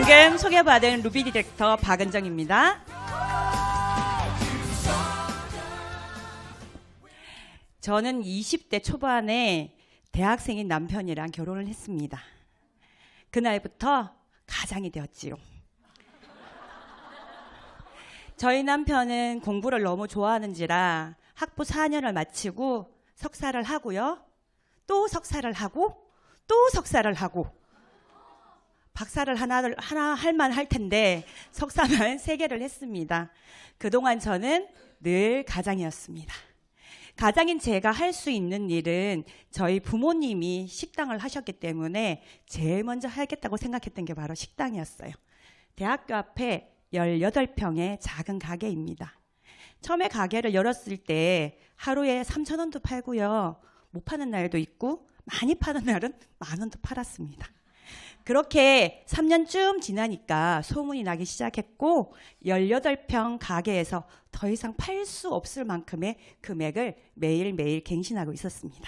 방금 소개받은 루비 디렉터 박은정입니다. 저는 20대 초반에 대학생인 남편이랑 결혼을 했습니다. 그날부터 가장이 되었지요. 저희 남편은 공부를 너무 좋아하는지라 학부 4년을 마치고 석사를 하고요. 또 석사를 하고 또 석사를 하고 박사를 하나 할만 할 텐데 석사만 3개를 했습니다. 그동안 저는 늘 가장이었습니다. 가장인 제가 할 수 있는 일은 저희 부모님이 식당을 하셨기 때문에 제일 먼저 하겠다고 생각했던 게 바로 식당이었어요. 대학교 앞에 18평의 작은 가게입니다. 처음에 가게를 열었을 때 하루에 3,000원도 팔고요. 못 파는 날도 있고 많이 파는 날은 10,000원도 팔았습니다. 그렇게 3년쯤 지나니까 소문이 나기 시작했고 18평 가게에서 더 이상 팔 수 없을 만큼의 금액을 매일매일 갱신하고 있었습니다.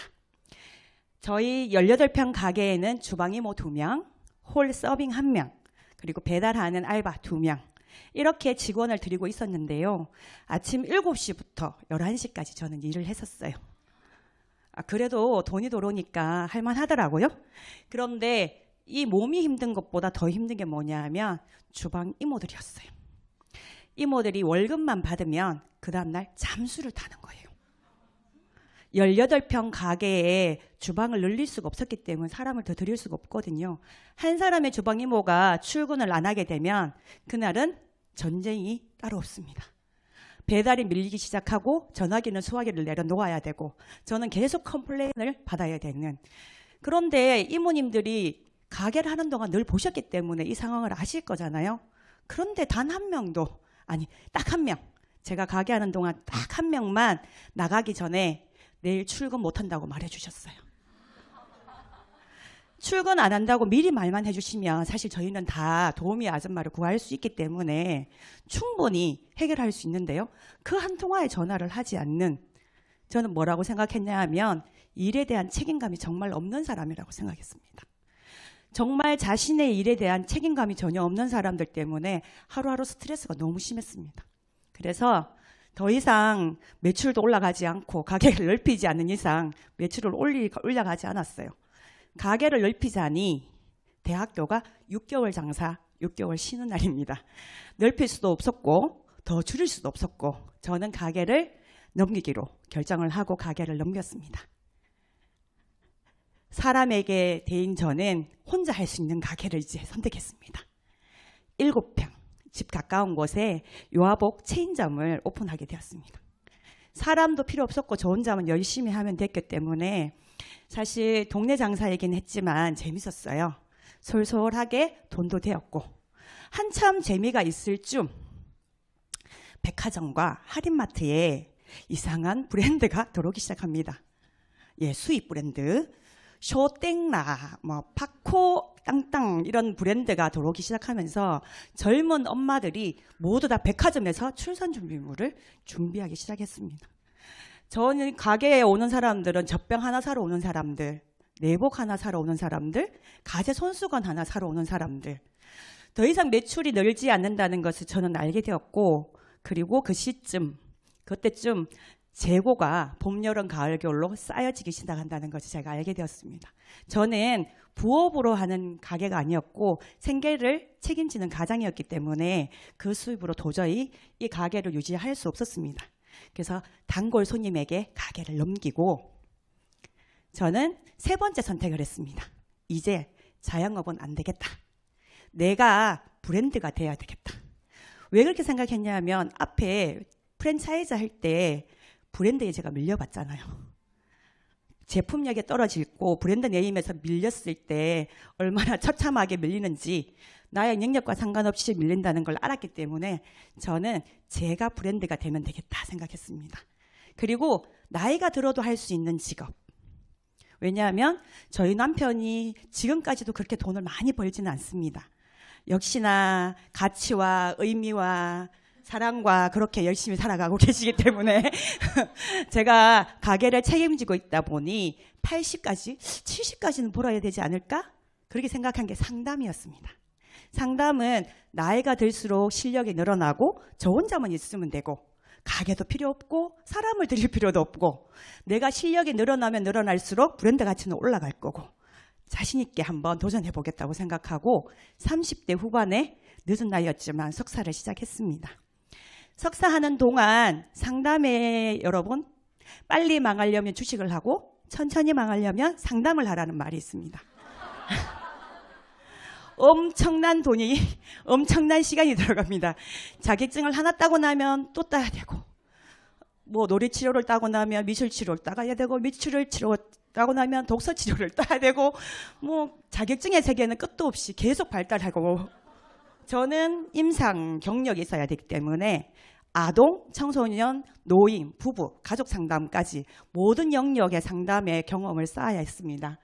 저희 18평 가게에는 주방 이모 2명, 홀 서빙 1명, 그리고 배달하는 알바 2명 이렇게 직원을 들이고 있었는데요. 아침 7시부터 11시까지 저는 일을 했었어요. 그래도 돈이 들어오니까 할만하더라고요. 그런데 이 몸이 힘든 것보다 더 힘든 게 뭐냐 하면 주방 이모들이었어요. 이모들이 월급만 받으면 그 다음날 잠수를 타는 거예요. 18평 가게에 주방을 늘릴 수가 없었기 때문에 사람을 더 들일 수가 없거든요. 한 사람의 주방 이모가 출근을 안 하게 되면 그날은 전쟁이 따로 없습니다. 배달이 밀리기 시작하고 전화기는 수화기를 내려놓아야 되고 저는 계속 컴플레인을 받아야 되는. 그런데 이모님들이 가게를 하는 동안 늘 보셨기 때문에 이 상황을 아실 거잖아요. 그런데 단 한 명도, 아니 딱 한 명, 제가 가게 하는 동안 딱 한 명만 나가기 전에 내일 출근 못한다고 말해주셨어요. 출근 안 한다고 미리 말만 해주시면 사실 저희는 다 도우미 아줌마를 구할 수 있기 때문에 충분히 해결할 수 있는데요. 그 한 통화에 전화를 하지 않는, 저는 뭐라고 생각했냐 하면 일에 대한 책임감이 정말 없는 사람이라고 생각했습니다. 정말 자신의 일에 대한 책임감이 전혀 없는 사람들 때문에 하루하루 스트레스가 너무 심했습니다. 그래서 더 이상 매출도 올라가지 않고 가게를 넓히지 않는 이상 매출을 올라가지 않았어요. 가게를 넓히자니 대학교가 6개월 장사, 6개월 쉬는 날입니다. 넓힐 수도 없었고 더 줄일 수도 없었고 저는 가게를 넘기기로 결정을 하고 가게를 넘겼습니다. 사람에게 대인 저는 혼자 할 수 있는 가게를 이제 선택했습니다. 7평, 집 가까운 곳에 요하복 체인점을 오픈하게 되었습니다. 사람도 필요 없었고 저 혼자만 열심히 하면 됐기 때문에 사실 동네 장사이긴 했지만 재밌었어요. 솔솔하게 돈도 되었고 한참 재미가 있을 쯤 백화점과 할인마트에 이상한 브랜드가 들어오기 시작합니다. 예, 수입 브랜드. 쇼땡라, 파코 땅땅 이런 브랜드가 들어오기 시작하면서 젊은 엄마들이 모두 다 백화점에서 출산 준비물을 준비하기 시작했습니다. 저는 가게에 오는 사람들은 젖병 하나 사러 오는 사람들, 내복 하나 사러 오는 사람들, 가재 손수건 하나 사러 오는 사람들. 더 이상 매출이 늘지 않는다는 것을 저는 알게 되었고, 그리고 그 시점, 그때쯤 재고가 봄, 여름, 가을, 겨울로 쌓여지기 시작한다는 것을 제가 알게 되었습니다. 저는 부업으로 하는 가게가 아니었고 생계를 책임지는 가장이었기 때문에 그 수입으로 도저히 이 가게를 유지할 수 없었습니다. 그래서 단골 손님에게 가게를 넘기고 저는 3번째 선택을 했습니다. 이제 자영업은 안 되겠다. 내가 브랜드가 돼야 되겠다. 왜 그렇게 생각했냐면 앞에 프랜차이즈 할 때 브랜드에 제가 밀려봤잖아요. 제품력이 떨어지고 브랜드 네임에서 밀렸을 때 얼마나 처참하게 밀리는지 나의 능력과 상관없이 밀린다는 걸 알았기 때문에 저는 제가 브랜드가 되면 되겠다 생각했습니다. 그리고 나이가 들어도 할 수 있는 직업. 왜냐하면 저희 남편이 지금까지도 그렇게 돈을 많이 벌지는 않습니다. 역시나 가치와 의미와 사랑과 그렇게 열심히 살아가고 계시기 때문에 제가 가게를 책임지고 있다 보니 80까지, 70까지는 벌어야 되지 않을까? 그렇게 생각한 게 상담이었습니다. 상담은 나이가 들수록 실력이 늘어나고 저 혼자만 있으면 되고 가게도 필요 없고 사람을 들일 필요도 없고 내가 실력이 늘어나면 늘어날수록 브랜드 가치는 올라갈 거고 자신 있게 한번 도전해 보겠다고 생각하고 30대 후반에 늦은 나이였지만 석사를 시작했습니다. 석사하는 동안 상담에 여러분 빨리 망하려면 주식을 하고 천천히 망하려면 상담을 하라는 말이 있습니다. 엄청난 돈이 엄청난 시간이 들어갑니다. 자격증을 하나 따고 나면 또 따야 되고 뭐 놀이치료를 따고 나면 미술치료를 따야 되고 미술치료 따고 나면 독서치료를 따야 되고 뭐 자격증의 세계는 끝도 없이 계속 발달하고 저는 임상 경력이 있어야 되기 때문에 아동, 청소년, 노인, 부부, 가족 상담까지 모든 영역의 상담의 경험을 쌓아야 했습니다.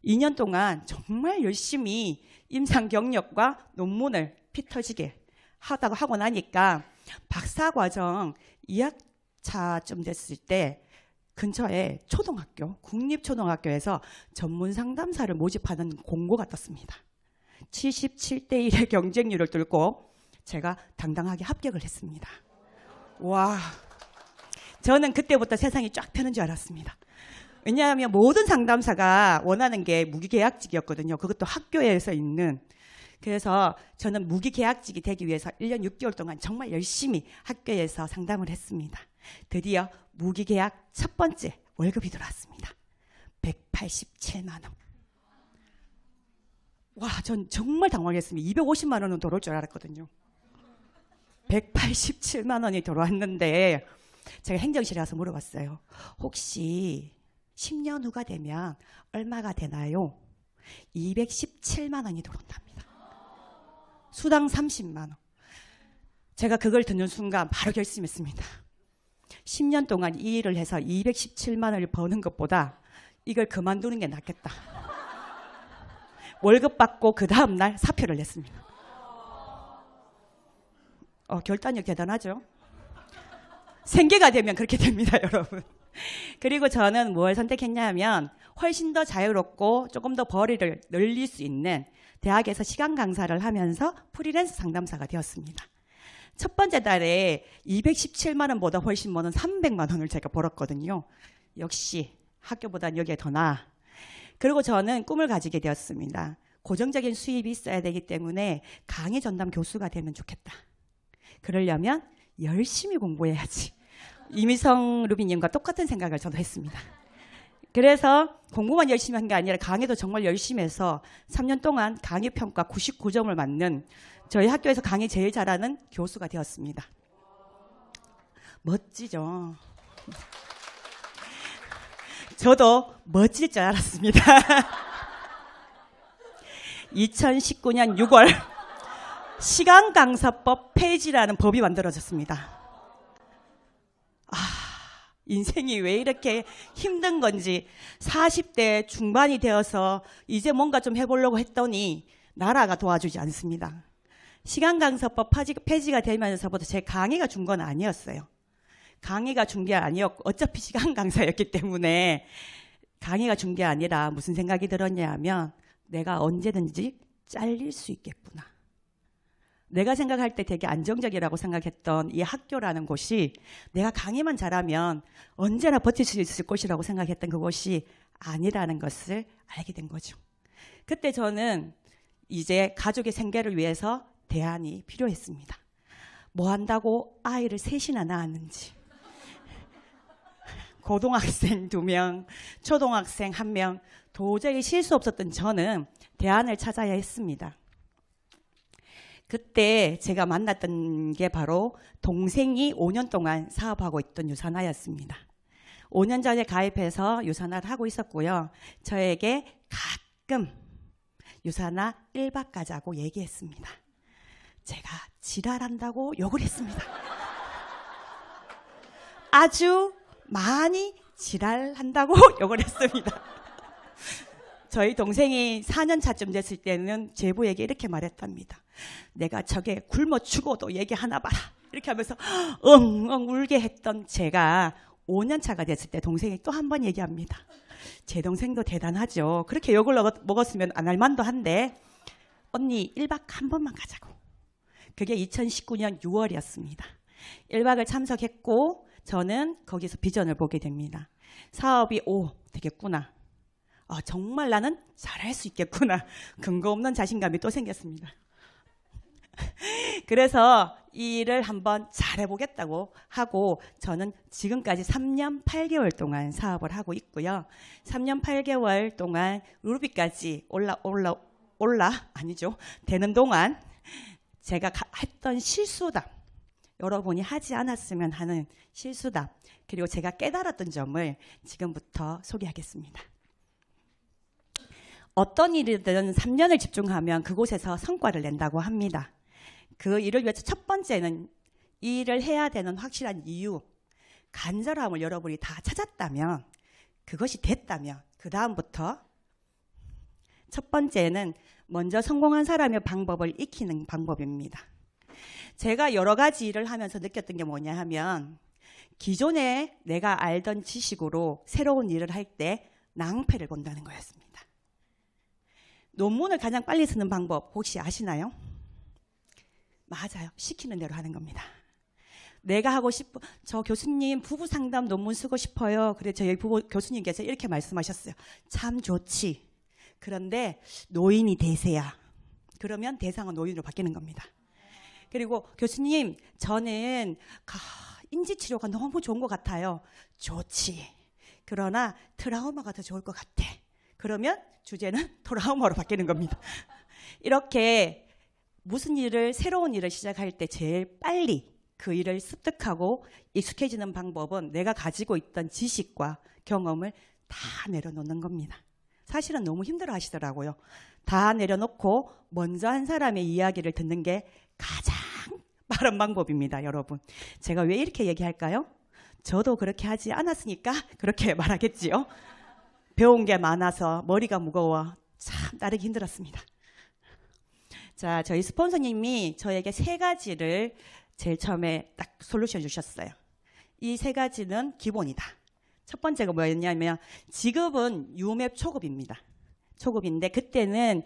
2년 동안 정말 열심히 임상 경력과 논문을 피 터지게 하고 나니까 박사과정 2학차쯤 됐을 때 근처에 초등학교, 국립초등학교에서 전문 상담사를 모집하는 공고가 떴습니다. 77대 1의 경쟁률을 뚫고 제가 당당하게 합격을 했습니다. 와, 저는 그때부터 세상이 쫙 펴는 줄 알았습니다. 왜냐하면 모든 상담사가 원하는 게 무기계약직이었거든요. 그것도 학교에서 있는. 그래서 저는 무기계약직이 되기 위해서 1년 6개월 동안 정말 열심히 학교에서 상담을 했습니다. 드디어 무기계약 첫 번째 월급이 들어왔습니다. 187만 원. 와, 전 정말 당황했습니다. 250만 원은 들어올 줄 알았거든요. 187만 원이 들어왔는데 제가 행정실에 가서 물어봤어요. 혹시 10년 후가 되면 얼마가 되나요? 217만 원이 들어온답니다. 수당 30만 원. 제가 그걸 듣는 순간 바로 결심했습니다. 10년 동안 이 일을 해서 217만 원을 버는 것보다 이걸 그만두는 게 낫겠다. 월급 받고 그 다음날 사표를 냈습니다. 결단력 대단하죠? 생계가 되면 그렇게 됩니다, 여러분. 그리고 저는 뭘 선택했냐 하면 훨씬 더 자유롭고 조금 더 벌이를 늘릴 수 있는 대학에서 시간 강사를 하면서 프리랜서 상담사가 되었습니다. 첫 번째 달에 217만 원보다 훨씬 많은 300만 원을 제가 벌었거든요. 역시 학교보다는 여기에 더 나아. 그리고 저는 꿈을 가지게 되었습니다. 고정적인 수입이 있어야 되기 때문에 강의 전담 교수가 되면 좋겠다. 그러려면 열심히 공부해야지. 이미성 루비님과 똑같은 생각을 저도 했습니다. 그래서 공부만 열심히 한 게 아니라 강의도 정말 열심히 해서 3년 동안 강의 평가 99점을 맞는 저희 학교에서 강의 제일 잘하는 교수가 되었습니다. 멋지죠? 저도 멋질 줄 알았습니다. 2019년 6월 시간강사법 폐지라는 법이 만들어졌습니다. 인생이 왜 이렇게 힘든 건지 40대 중반이 되어서 이제 뭔가 좀 해보려고 했더니 나라가 도와주지 않습니다. 시간강사법 폐지가 되면서부터 제 강의가 준 건 아니었어요. 강의가 준 게 아니었고 어차피 시간강사였기 때문에 강의가 준 게 아니라 무슨 생각이 들었냐 하면 내가 언제든지 잘릴 수 있겠구나. 내가 생각할 때 되게 안정적이라고 생각했던 이 학교라는 곳이 내가 강의만 잘하면 언제나 버틸 수 있을 곳이라고 생각했던 그곳이 아니라는 것을 알게 된 거죠. 그때 저는 이제 가족의 생계를 위해서 대안이 필요했습니다. 뭐 한다고 아이를 셋이나 낳았는지. 고등학생 2명, 초등학생 1명, 도저히 쉴 수 없었던 저는 대안을 찾아야 했습니다. 그때 제가 만났던 게 바로 동생이 5년 동안 사업하고 있던 유산화였습니다. 5년 전에 가입해서 유산화를 하고 있었고요. 저에게 가끔 유산화 1박 가자고 얘기했습니다. 제가 지랄한다고 욕을 했습니다. 아주 많이 지랄한다고 욕을 했습니다. 저희 동생이 4년 차쯤 됐을 때는 제부에게 이렇게 말했답니다. 내가 저게 굶어 죽어도 얘기하나 봐라. 이렇게 하면서 엉엉 울게 했던 제가 5년 차가 됐을 때 동생이 또 한 번 얘기합니다. 제 동생도 대단하죠. 그렇게 욕을 먹었으면 안 할 만도 한데 언니 1박 한 번만 가자고. 그게 2019년 6월이었습니다. 1박을 참석했고 저는 거기서 비전을 보게 됩니다. 사업이 되겠구나. 정말 나는 잘할 수 있겠구나. 근거 없는 자신감이 또 생겼습니다. 그래서 이 일을 한번 잘해보겠다고 하고 저는 지금까지 3년 8개월 동안 사업을 하고 있고요. 3년 8개월 동안 루비까지 되는 동안 제가 했던 실수담, 여러분이 하지 않았으면 하는 실수담, 그리고 제가 깨달았던 점을 지금부터 소개하겠습니다. 어떤 일이든 3년을 집중하면 그곳에서 성과를 낸다고 합니다. 그 일을 위해서 첫 번째는 이 일을 해야 되는 확실한 이유, 간절함을 여러분이 다 찾았다면, 그것이 됐다면 그 다음부터 첫 번째는 먼저 성공한 사람의 방법을 익히는 방법입니다. 제가 여러 가지 일을 하면서 느꼈던 게 뭐냐 하면 기존에 내가 알던 지식으로 새로운 일을 할 때 낭패를 본다는 거였습니다. 논문을 가장 빨리 쓰는 방법 혹시 아시나요? 맞아요. 시키는 대로 하는 겁니다. 내가 하고 싶어, 저 교수님 부부 상담 논문 쓰고 싶어요. 그래 저희 교수님께서 이렇게 말씀하셨어요. 참 좋지. 그런데 노인이 대세야. 그러면 대상은 노인으로 바뀌는 겁니다. 그리고 교수님 저는 인지치료가 너무 좋은 것 같아요. 좋지. 그러나 트라우마가 더 좋을 것 같아. 그러면 주제는 트라우마로 바뀌는 겁니다. 이렇게 무슨 일을, 새로운 일을 시작할 때 제일 빨리 그 일을 습득하고 익숙해지는 방법은 내가 가지고 있던 지식과 경험을 다 내려놓는 겁니다. 사실은 너무 힘들어 하시더라고요. 다 내려놓고 먼저 한 사람의 이야기를 듣는 게 가장 빠른 방법입니다, 여러분. 제가 왜 이렇게 얘기할까요? 저도 그렇게 하지 않았으니까 그렇게 말하겠지요. 배운 게 많아서 머리가 무거워 참 따르기 힘들었습니다. 자, 저희 스폰서님이 저에게 3가지를 제일 처음에 딱 솔루션 주셨어요. 이 3가지는 기본이다. 첫 번째가 뭐였냐면 지급은 유맵 초급입니다. 초급인데 그때는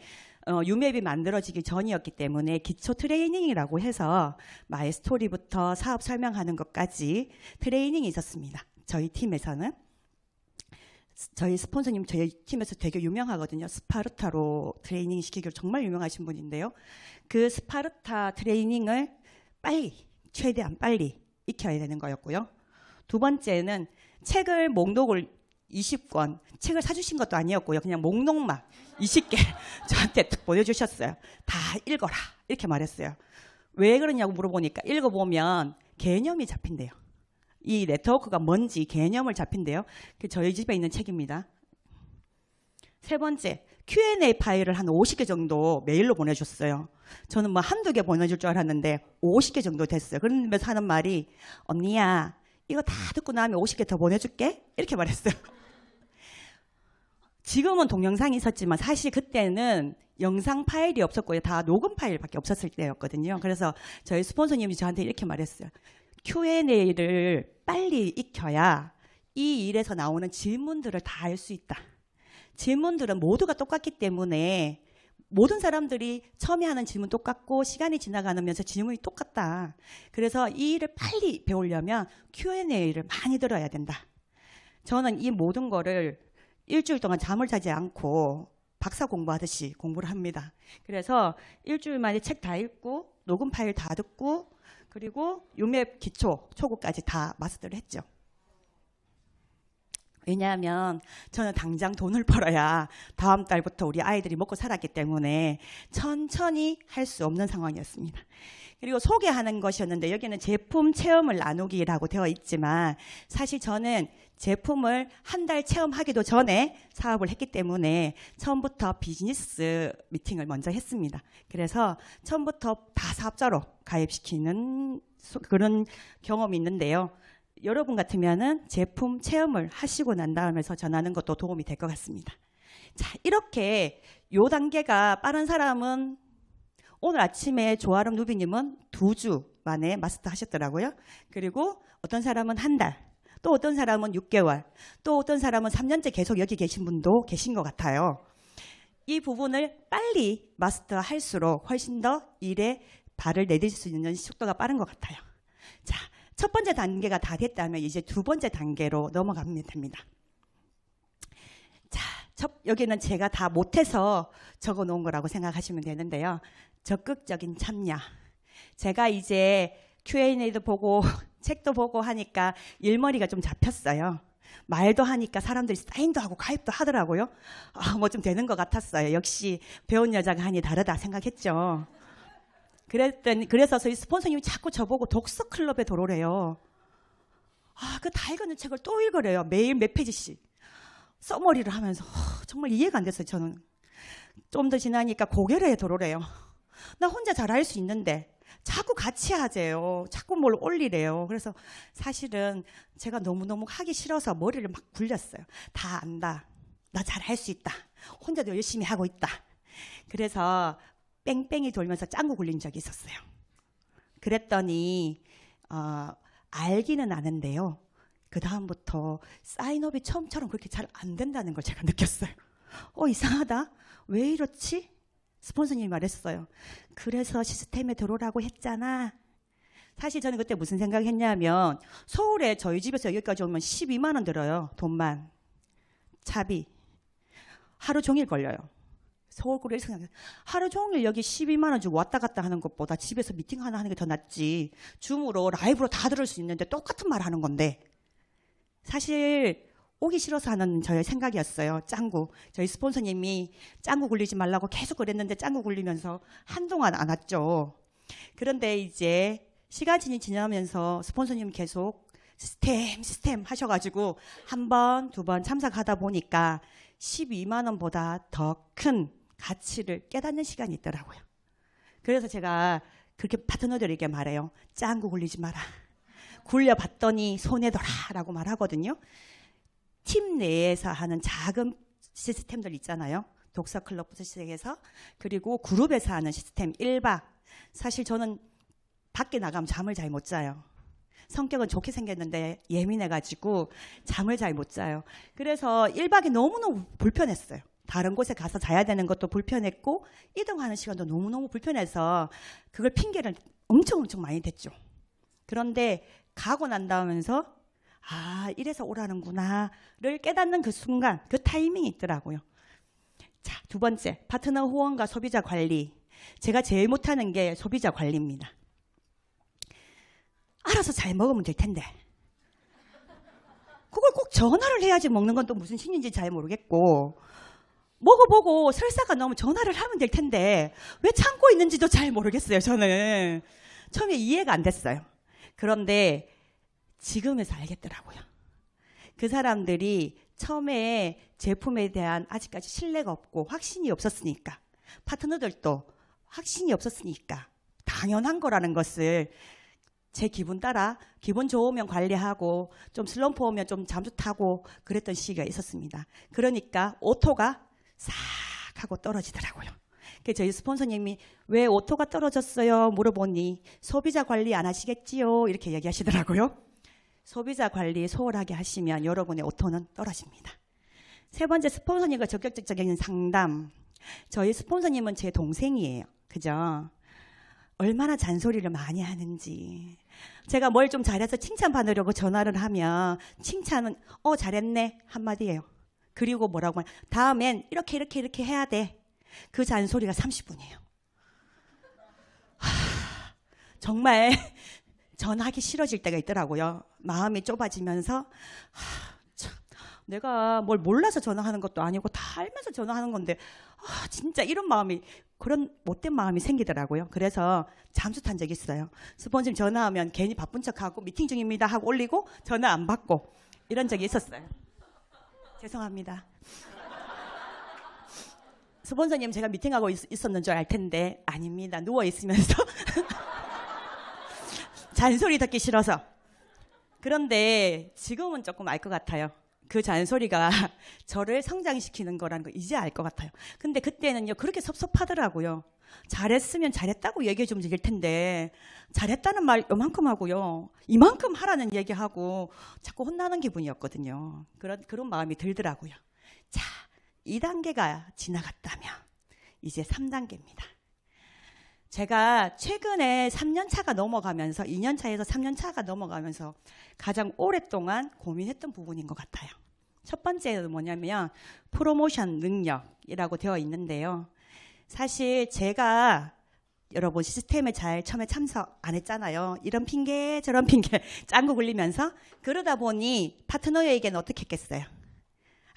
유맵이 만들어지기 전이었기 때문에 기초 트레이닝이라고 해서 마이스토리부터 사업 설명하는 것까지 트레이닝이 있었습니다. 저희 팀에서는. 저희 스폰서님 저희 팀에서 되게 유명하거든요. 스파르타로 트레이닝 시키기로 정말 유명하신 분인데요. 그 스파르타 트레이닝을 최대한 빨리 익혀야 되는 거였고요. 두 번째는 책을 목록을 20권, 책을 사주신 것도 아니었고요. 그냥 목록만 20개 저한테 딱 보여주셨어요. 다 읽어라 이렇게 말했어요. 왜 그러냐고 물어보니까 읽어보면 개념이 잡힌대요. 이 네트워크가 뭔지 개념을 잡힌대요. 저희 집에 있는 책입니다. 세 번째, Q&A 파일을 한 50개 정도 메일로 보내줬어요. 저는 뭐 한두 개 보내줄 줄 알았는데 50개 정도 됐어요. 그러면서 하는 말이 언니야 이거 다 듣고 나면 50개 더 보내줄게 이렇게 말했어요. 지금은 동영상이 있었지만 사실 그때는 영상 파일이 없었고요. 다 녹음 파일밖에 없었을 때였거든요. 그래서 저희 스폰서님이 저한테 이렇게 말했어요. Q&A를 빨리 익혀야 이 일에서 나오는 질문들을 다 알 수 있다. 질문들은 모두가 똑같기 때문에 모든 사람들이 처음에 하는 질문 똑같고 시간이 지나가면서 질문이 똑같다. 그래서 이 일을 빨리 배우려면 Q&A를 많이 들어야 된다. 저는 이 모든 거를 일주일 동안 잠을 자지 않고 박사 공부하듯이 공부를 합니다. 그래서 일주일 만에 책 다 읽고 녹음 파일 다 듣고 그리고 유맵 기초, 초급까지 다 마스터를 했죠. 왜냐하면 저는 당장 돈을 벌어야 다음 달부터 우리 아이들이 먹고 살았기 때문에 천천히 할 수 없는 상황이었습니다. 그리고 소개하는 것이었는데 여기는 제품 체험을 나누기라고 되어 있지만 사실 저는 제품을 한 달 체험하기도 전에 사업을 했기 때문에 처음부터 비즈니스 미팅을 먼저 했습니다. 그래서 처음부터 다 사업자로 가입시키는 그런 경험이 있는데요. 여러분 같으면은 제품 체험을 하시고 난 다음에서 전하는 것도 도움이 될 것 같습니다. 자, 이렇게 요 단계가 빠른 사람은 오늘 아침에 조아름 누비님은 2주 만에 마스터 하셨더라고요. 그리고 어떤 사람은 한 달, 또 어떤 사람은 6개월, 또 어떤 사람은 3년째 계속 여기 계신 분도 계신 것 같아요. 이 부분을 빨리 마스터할수록 훨씬 더 일에 발을 내딜 수 있는 속도가 빠른 것 같아요. 자, 첫 번째 단계가 다 됐다면 이제 두 번째 단계로 넘어가면 됩니다. 자, 여기는 제가 다 못해서 적어 놓은 거라고 생각하시면 되는데요. 적극적인 참여. 제가 이제 Q&A도 보고 책도 보고 하니까 일머리가 좀 잡혔어요. 말도 하니까 사람들이 사인도 하고 가입도 하더라고요. 뭐 좀 되는 것 같았어요. 역시 배운 여자가 하니 다르다 생각했죠. 그래서 저희 스폰서님이 자꾸 저보고 독서 클럽에 들어오래요. 그 다 읽었는 책을 또 읽으래요. 매일 몇 페이지씩. 써머리를 하면서 정말 이해가 안 됐어요. 저는 좀 더 지나니까 고개를 해 들어오래요. 나 혼자 잘할 수 있는데 자꾸 같이 하재요. 자꾸 뭘 올리래요. 그래서 사실은 제가 너무너무 하기 싫어서 머리를 막 굴렸어요. 다 안다. 나 잘할 수 있다. 혼자도 열심히 하고 있다. 그래서 뺑뺑이 돌면서 짱구 굴린 적이 있었어요. 그랬더니 알기는 아는데요. 그 다음부터 사인업이 처음처럼 그렇게 잘 안 된다는 걸 제가 느꼈어요. 이상하다. 왜 이렇지? 스폰서님이 말했어요. 그래서 시스템에 들어오라고 했잖아. 사실 저는 그때 무슨 생각했냐면 서울에 저희 집에서 여기까지 오면 12만 원 들어요. 돈만. 차비. 하루 종일 걸려요. 서울구를 생각해요. 하루 종일 여기 12만 원 주고 왔다 갔다 하는 것보다 집에서 미팅 하나 하는 게 더 낫지. 줌으로 라이브로 다 들을 수 있는데 똑같은 말 하는 건데. 사실 오기 싫어서 하는 저의 생각이었어요. 짱구. 저희 스폰서님이 짱구 굴리지 말라고 계속 그랬는데 짱구 굴리면서 한동안 안 왔죠. 그런데 이제 시간이 지나면서 스폰서님 계속 시스템 하셔가지고 한 번, 두 번 참석하다 보니까 12만 원보다 더 큰 가치를 깨닫는 시간이 있더라고요. 그래서 제가 그렇게 파트너들에게 말해요. 짱구 굴리지 마라. 굴려봤더니 손해더라 라고 말하거든요. 팀 내에서 하는 작은 시스템들 있잖아요. 독서 클럽부터 시작해서 그리고 그룹에서 하는 시스템 1박. 사실 저는 밖에 나가면 잠을 잘 못 자요. 성격은 좋게 생겼는데 예민해가지고 잠을 잘 못 자요. 그래서 1박이 너무너무 불편했어요. 다른 곳에 가서 자야 되는 것도 불편했고 이동하는 시간도 너무너무 불편해서 그걸 핑계를 엄청 많이 댔죠. 그런데 가고 난다면서 이래서 오라는구나를 깨닫는 그 순간, 그 타이밍이 있더라고요. 자, 두 번째, 파트너 후원과 소비자 관리. 제가 제일 못하는 게 소비자 관리입니다. 알아서 잘 먹으면 될 텐데 그걸 꼭 전화를 해야지 먹는 건 또 무슨 신인지 잘 모르겠고 먹어보고 설사가 나오면 전화를 하면 될 텐데 왜 참고 있는지도 잘 모르겠어요. 저는 처음에 이해가 안 됐어요. 그런데 지금에서 알겠더라고요. 그 사람들이 처음에 제품에 대한 아직까지 신뢰가 없고 확신이 없었으니까 파트너들도 확신이 없었으니까 당연한 거라는 것을 제 기분 따라 기분 좋으면 관리하고 좀 슬럼프 오면 좀 잠수 타고 그랬던 시기가 있었습니다. 그러니까 오토가 싹 하고 떨어지더라고요. 저희 스폰서님이 왜 오토가 떨어졌어요? 물어보니 소비자 관리 안 하시겠지요? 이렇게 얘기하시더라고요. 소비자 관리 소홀하게 하시면 여러분의 오토는 떨어집니다. 세 번째, 스폰서님과 적극적인 상담. 저희 스폰서님은 제 동생이에요. 그죠? 얼마나 잔소리를 많이 하는지. 제가 뭘 좀 잘해서 칭찬받으려고 전화를 하면 칭찬은 잘했네 한마디예요. 그리고 뭐라고 하면 다음엔 이렇게 해야 돼. 그 잔소리가 30분이에요. 정말 전화하기 싫어질 때가 있더라고요. 마음이 좁아지면서 내가 뭘 몰라서 전화하는 것도 아니고 다 알면서 전화하는 건데 진짜 이런 마음이, 그런 못된 마음이 생기더라고요. 그래서 잠수 탄 적이 있어요. 스폰서님 전화하면 괜히 바쁜 척하고 미팅 중입니다 하고 올리고 전화 안 받고 이런 적이 있었어요. 죄송합니다. 스폰서님 제가 미팅하고 있었는 줄 알 텐데 아닙니다. 누워있으면서 잔소리 듣기 싫어서. 그런데 지금은 조금 알 것 같아요. 그 잔소리가 저를 성장시키는 거라는 거 이제 알 것 같아요. 근데 그때는요 그렇게 섭섭하더라고요. 잘했으면 잘했다고 얘기해 주면 될 텐데 잘했다는 말 요만큼 하고요 이만큼 하라는 얘기하고 자꾸 혼나는 기분이었거든요. 그런 마음이 들더라고요. 자, 2단계가 지나갔다면 이제 3단계입니다. 제가 최근에 3년차가 넘어가면서 2년차에서 3년차가 넘어가면서 가장 오랫동안 고민했던 부분인 것 같아요. 첫 번째는 뭐냐면 프로모션 능력이라고 되어 있는데요. 사실 제가 여러분 시스템에 잘 처음에 참석 안 했잖아요. 이런 핑계 저런 핑계 짱구 굴리면서 그러다 보니 파트너에게는 어떻게 했겠어요?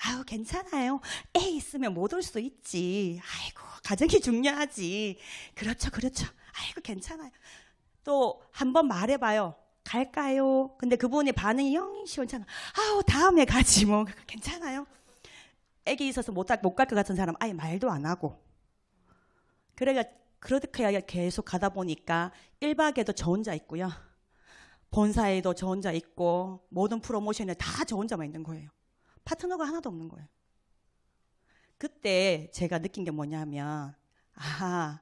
아유 괜찮아요. 애 있으면 못 올 수 있지. 아이고 가정이 중요하지. 그렇죠 그렇죠. 아이고 괜찮아요. 또 한번 말해봐요. 갈까요? 근데 그분의 반응이 영 시원찮아. 아우 다음에 가지 뭐 괜찮아요. 애기 있어서 못 갈 것 같은 사람 아예 말도 안 하고. 그렇게 계속 가다 보니까 1박에도 저 혼자 있고요. 본사에도 저 혼자 있고 모든 프로모션에 다 저 혼자만 있는 거예요. 파트너가 하나도 없는 거예요. 그때 제가 느낀 게 뭐냐면 아하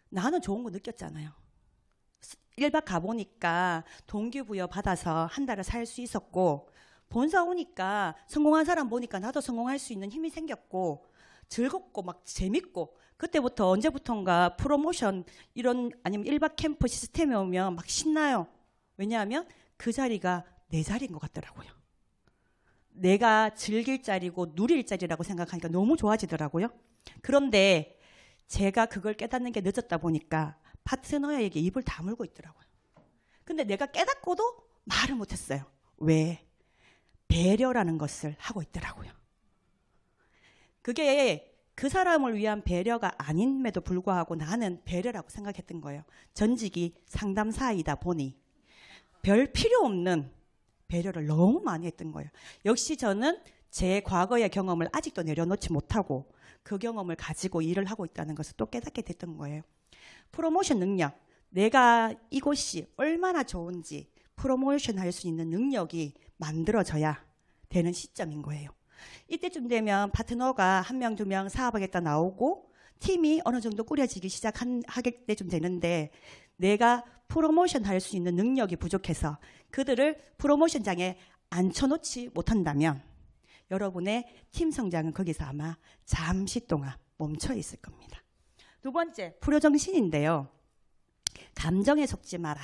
나는 좋은 거 느꼈잖아요. 1박 가보니까 동기부여 받아서 한 달을 살 수 있었고 본사 오니까 성공한 사람 보니까 나도 성공할 수 있는 힘이 생겼고 즐겁고 막 재밌고 그때부터 언제부턴가 프로모션 이런 아니면 1박 캠프 시스템에 오면 막 신나요. 왜냐하면 그 자리가 내 자리인 것 같더라고요. 내가 즐길 자리고 누릴 자리라고 생각하니까 너무 좋아지더라고요. 그런데 제가 그걸 깨닫는 게 늦었다 보니까 파트너에게 입을 다물고 있더라고요. 근데 내가 깨닫고도 말을 못했어요. 왜? 배려라는 것을 하고 있더라고요. 그게 그 사람을 위한 배려가 아님에도 불구하고 나는 배려라고 생각했던 거예요. 전직이 상담사이다 보니 별 필요 없는 배려를 너무 많이 했던 거예요. 역시 저는 제 과거의 경험을 아직도 내려놓지 못하고 그 경험을 가지고 일을 하고 있다는 것을 또 깨닫게 됐던 거예요. 프로모션 능력, 내가 이곳이 얼마나 좋은지 프로모션 할 수 있는 능력이 만들어져야 되는 시점인 거예요. 이때쯤 되면 파트너가 1명, 2명 사업하겠다 나오고 팀이 어느 정도 꾸려지기 시작하게 때쯤 되는데 내가 프로모션 할 수 있는 능력이 부족해서 그들을 프로모션장에 앉혀놓지 못한다면 여러분의 팀 성장은 거기서 아마 잠시 동안 멈춰 있을 겁니다. 두 번째, 프로정신인데요. 감정에 속지 마라.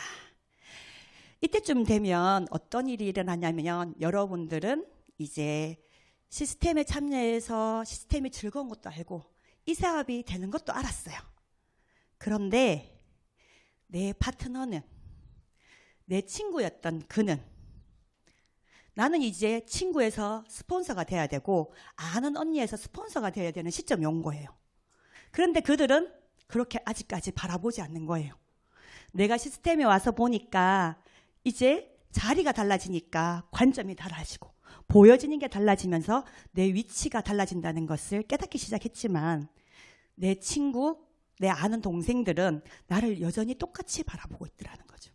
이때쯤 되면 어떤 일이 일어나냐면 여러분들은 이제 시스템에 참여해서 시스템이 즐거운 것도 알고 이 사업이 되는 것도 알았어요. 그런데 내 파트너는 내 친구였던 그는 나는 이제 친구에서 스폰서가 돼야 되고 아는 언니에서 스폰서가 돼야 되는 시점이 온 거예요. 그런데 그들은 그렇게 아직까지 바라보지 않는 거예요. 내가 시스템에 와서 보니까 이제 자리가 달라지니까 관점이 달라지고 보여지는 게 달라지면서 내 위치가 달라진다는 것을 깨닫기 시작했지만 내 친구, 내 아는 동생들은 나를 여전히 똑같이 바라보고 있더라는 거죠.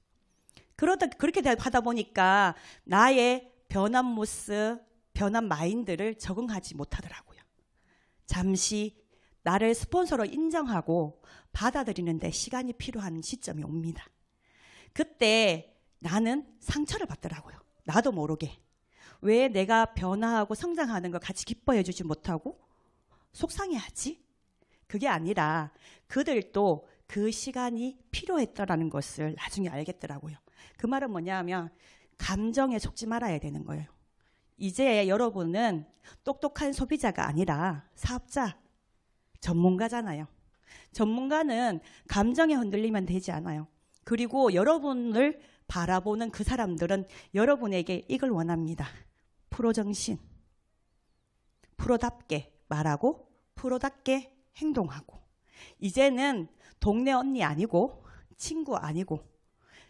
그렇게 하다 보니까 나의 변한 모습, 변한 마인드를 적응하지 못하더라고요. 잠시 나를 스폰서로 인정하고 받아들이는데 시간이 필요한 시점이 옵니다. 그때 나는 상처를 받더라고요. 나도 모르게. 왜 내가 변화하고 성장하는 걸 같이 기뻐해 주지 못하고 속상해하지? 그게 아니라 그들도 그 시간이 필요했다라는 것을 나중에 알겠더라고요. 그 말은 뭐냐면 감정에 속지 말아야 되는 거예요. 이제 여러분은 똑똑한 소비자가 아니라 사업자, 전문가잖아요. 전문가는 감정에 흔들리면 되지 않아요. 그리고 여러분을 바라보는 그 사람들은 여러분에게 이걸 원합니다. 프로정신, 프로답게 말하고 프로답게 행동하고 이제는 동네 언니 아니고 친구 아니고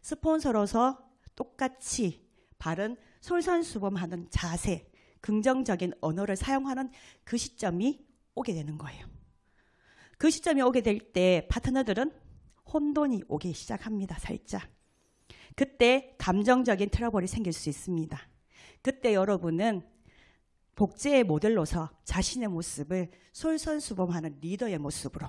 스폰서로서 똑같이 바른 솔선수범하는 자세, 긍정적인 언어를 사용하는 그 시점이 오게 되는 거예요. 그 시점이 오게 될 때 파트너들은 혼돈이 오기 시작합니다. 살짝. 그때 감정적인 트러블이 생길 수 있습니다. 그때 여러분은 복제의 모델로서 자신의 모습을 솔선수범하는 리더의 모습으로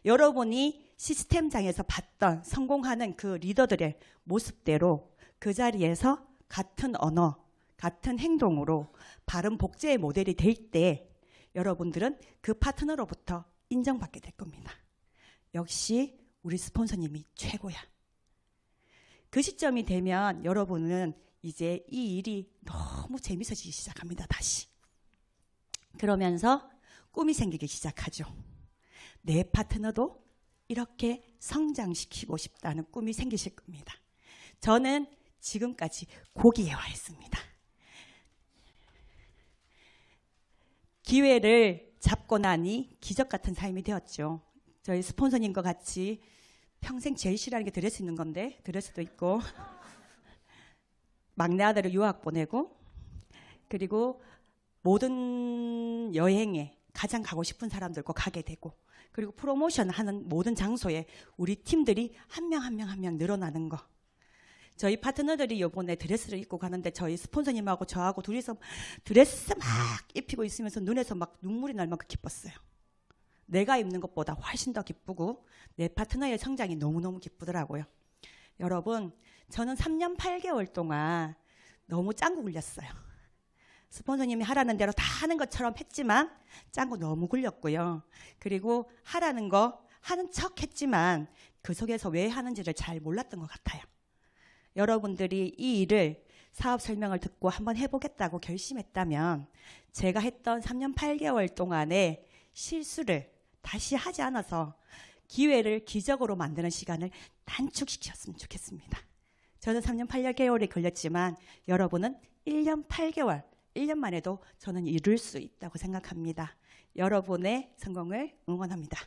여러분이 시스템장에서 봤던 성공하는 그 리더들의 모습대로 그 자리에서 같은 언어, 같은 행동으로 바른 복제의 모델이 될 때 여러분들은 그 파트너로부터 인정받게 될 겁니다. 역시 우리 스폰서님이 최고야. 그 시점이 되면 여러분은 이제 이 일이 너무 재밌어지기 시작합니다. 다시. 그러면서 꿈이 생기기 시작하죠. 내 파트너도 이렇게 성장시키고 싶다는 꿈이 생기실 겁니다. 저는 지금까지 거기에 와 있습니다. 기회를 잡고 나니 기적 같은 삶이 되었죠. 저희 스폰서님과 같이 평생 제일 싫어하는 게 드레스 입는 건데 드레스도 있고 막내 아들을 유학 보내고 그리고 모든 여행에 가장 가고 싶은 사람들과 가게 되고 그리고 프로모션 하는 모든 장소에 우리 팀들이 한 명 한 명 한 명 늘어나는 거. 저희 파트너들이 이번에 드레스를 입고 가는데 저희 스폰서님하고 저하고 둘이서 드레스 막 입히고 있으면서 눈에서 막 눈물이 날 만큼 기뻤어요. 내가 입는 것보다 훨씬 더 기쁘고 내 파트너의 성장이 너무너무 기쁘더라고요. 여러분, 저는 3년 8개월 동안 너무 짱구 굴렸어요. 스폰서님이 하라는 대로 다 하는 것처럼 했지만 짱구 너무 굴렸고요. 그리고 하라는 거 하는 척 했지만 그 속에서 왜 하는지를 잘 몰랐던 것 같아요. 여러분들이 이 일을 사업 설명을 듣고 한번 해보겠다고 결심했다면 제가 했던 3년 8개월 동안의 실수를 다시 하지 않아서 기회를 기적으로 만드는 시간을 단축시켰으면 좋겠습니다. 저는 3년 8개월이 걸렸지만 여러분은 1년 8개월, 1년만 해도 저는 이룰 수 있다고 생각합니다. 여러분의 성공을 응원합니다.